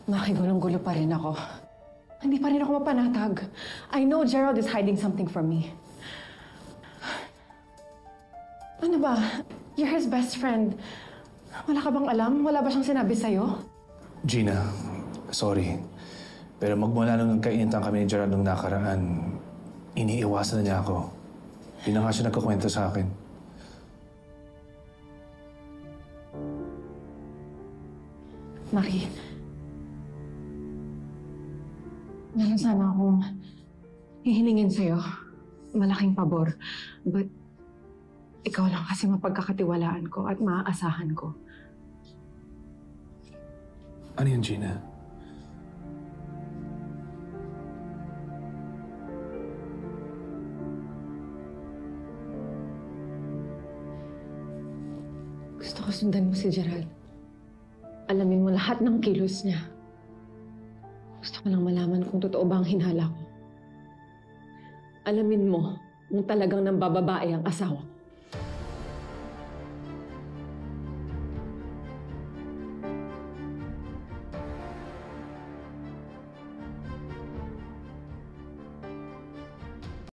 Nakigulong-gulo pa rin ako. Hindi pa rin ako mapanatag. I know Gerald is hiding something from me. Ano ba? You're his best friend. Wala ka bang alam? Wala ba siyang sinabi sa'yo? Gina, sorry. Pero magmula nung nagkainitang kami ni Gerald nung nakaraan, iniiwasan na niya ako. Hindi na nga siya nagkakwento sa akin. Marie, meron sana akong hihilingin sa'yo. Malaking pabor. But ikaw lang kasi mapagkakatiwalaan ko at maaasahan ko. Ano yun, Gina? Gusto ko sundan mo si Gerald. Alamin mo lahat ng kilos niya. Gusto ko lang malaman kung totoo ba ang hinala ko. Alamin mo kung talagang nambababae ang asawa ko.